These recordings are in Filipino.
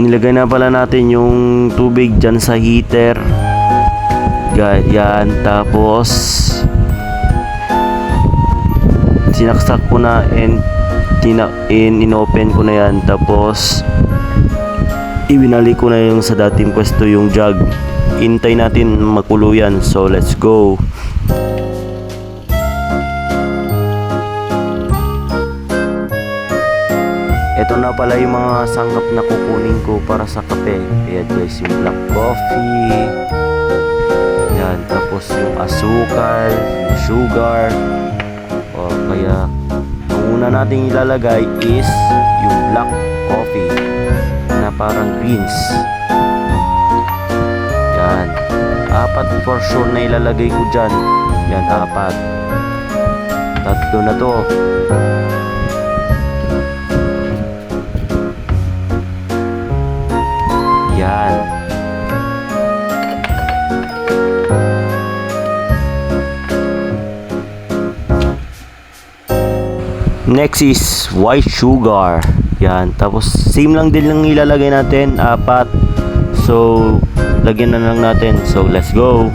Nilagay na pala natin yung tubig dyan sa heater. Yan, tapos sinaksak ko na and inopen ko na yan. Tapos ibinalik ko na yung sa dating pwesto yung jug. Hintay natin makulo yan. So let's go. Ito na pala yung mga sangkap na kukunin ko para sa kape. Ayan guys, yung black coffee. Yan, tapos yung asukal, yung sugar. O kaya, ang una natin ilalagay is yung black coffee na parang greens. Yan, 4 for sure na ilalagay ko dyan. Yan, 4. 3 na to. Yan. Next is white sugar. Yan. Tapos same lang din lang ilalagay natin, 4. So lagyan na lang natin. So let's go.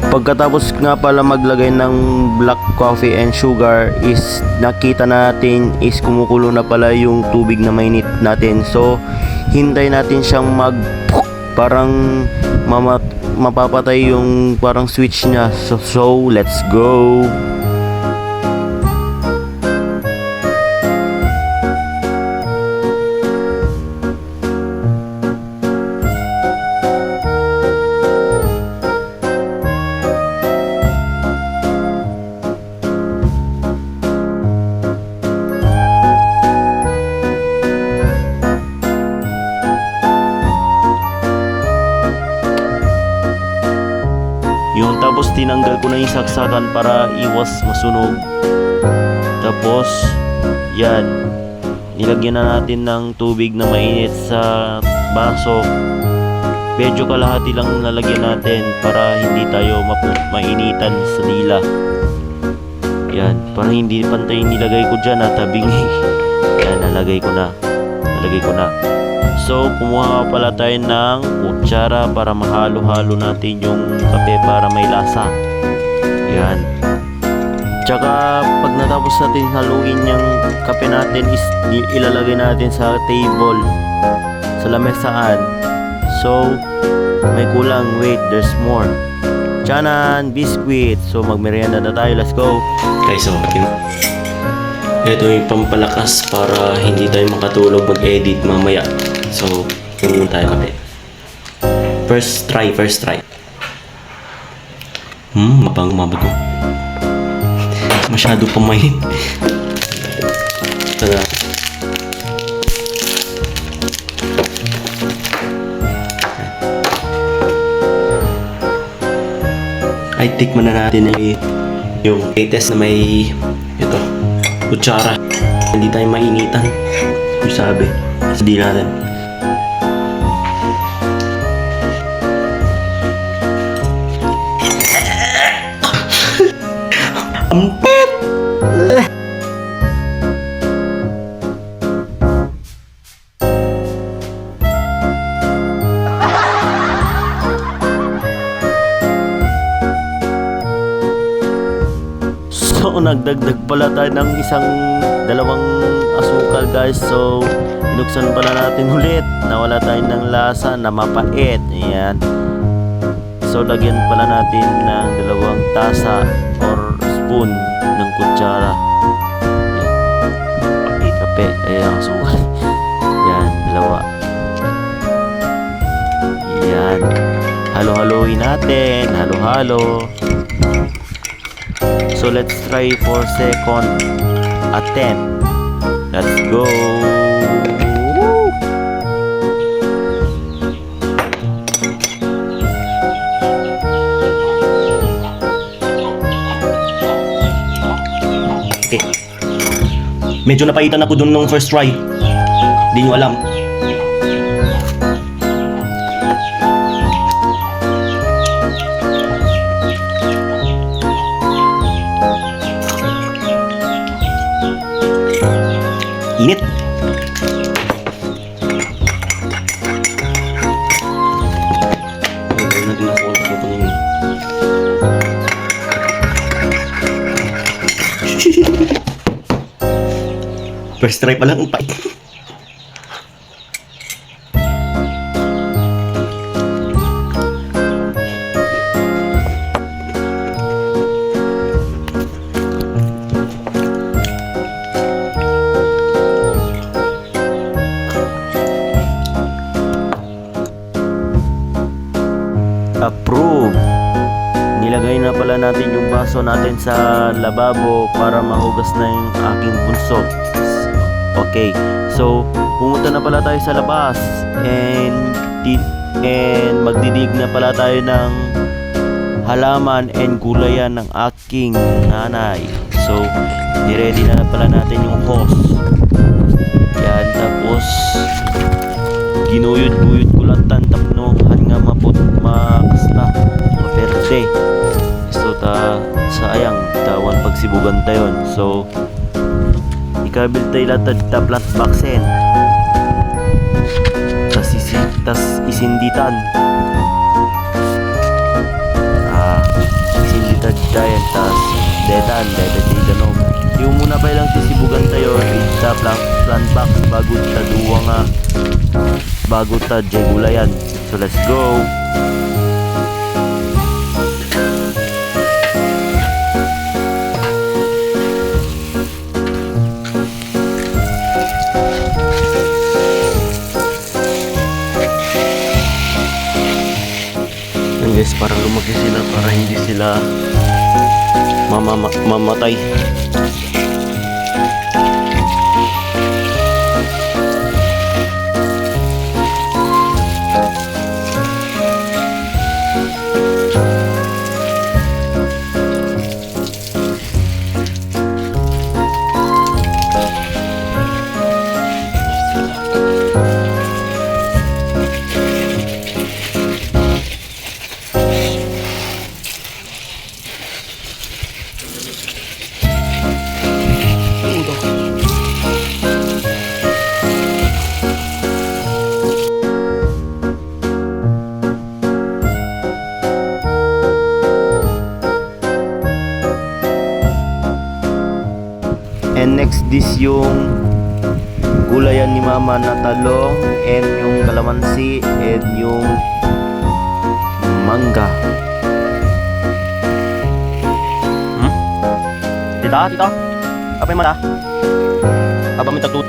Pagkatapos nga pala maglagay ng black coffee and sugar is nakita natin is kumukulo na pala yung tubig na mainit natin. So hintay natin siyang parang mapapatay yung parang switch niya. So let's go. Yung tapos tinanggal ko na yung saksakan para iwas masunog. Tapos yan, nilagyan na natin ng tubig na mainit sa baso. Medyo kalahati lang nalagyan natin para hindi tayo mainitan sa dila. Yan, para hindi pantay nilagay ko dyan at tabingi. Yan, nalagay ko na. So kumuha pala tayo ng kutsara para mahalo-halo natin yung kape para may lasa. Yan. Tsaka pag natapos natin haluin yung kape natin is ilalagay natin sa table, sa lamesaan. So may kulang, wait, there's more. Tiyanan, biscuit. So magmerienda na tayo, let's go. Guys, so ito yung pampalakas para hindi tayo makatulog mag-edit mamaya. So, yun tayo kape. First try. Mabago. Masyado pamahin. Tada. Ay, tikman na natin yung latest na may ito, kutsara. Hindi tayo mainitan. Yung sabi. Hindi natin. Ampet! So nagdagdag pala tayo ng dalawang asukal guys. So binuksan pala natin ulit. Nawala tayo ng lasa na mapait. Ayan. So lagyan pala natin ng 2 tasa or spoon ng kutsara. Ayan. Kape. Ayan ang asukal. Ayan, 2. Ayan. Halo-haloin natin. Halo-halo. So let's try for second attempt. Let's go. Woo! Okay. Medyo napaitan ako dun nung first try. Hindi nyo alam. First try pa lang, ang pait. Approve. Nilagay na pala natin yung baso natin sa lababo para mahugas na yung aking bunso. Okay, so pumunta na pala tayo sa labas and magdidig na pala tayo ng halaman and gulayan ng aking nanay. So, niready na pala natin yung hose. Yan, tapos ginuyod-guyod ko lang tapnohan nga makasta maperte. So sayang tawan pagsibugan tayon. So ikabil tayo latad ta plant vaccine. Tas isinditan. Isinditan tayo tas detan danom. Yung muna pa lang sisibugan tayo ita plant box bago ta jegulayan. So let's go. Yan guys, para lumaki sila, para hindi sila mamatay. And next this yung gulayan ni mama na talong and yung kalamansi and yung mangga. Tita, apa yung mata? Apa minta tut?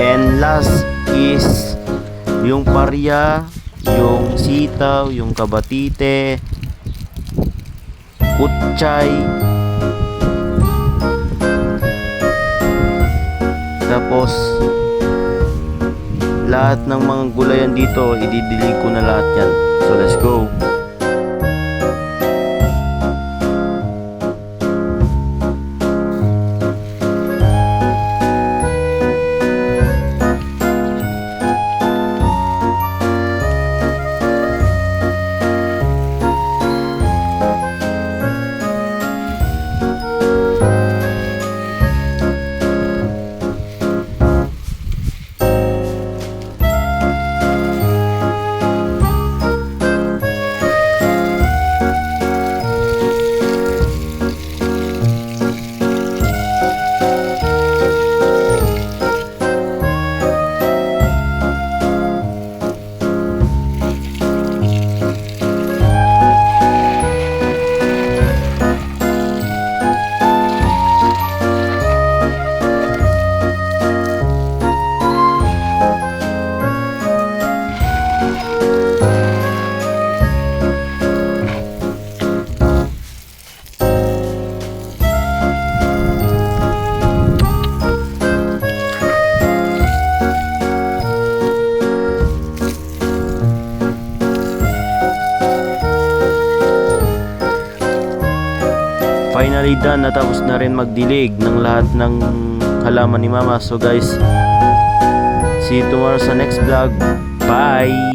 And last is yung parya, yung sitaw, yung kabatite, utchay, tapos lahat ng mga gulayan dito ididilig ko na lahat yan. So let's go. ay done, natapos na rin magdilig ng lahat ng halaman ni Mama. So guys, see you tomorrow sa next vlog. Bye!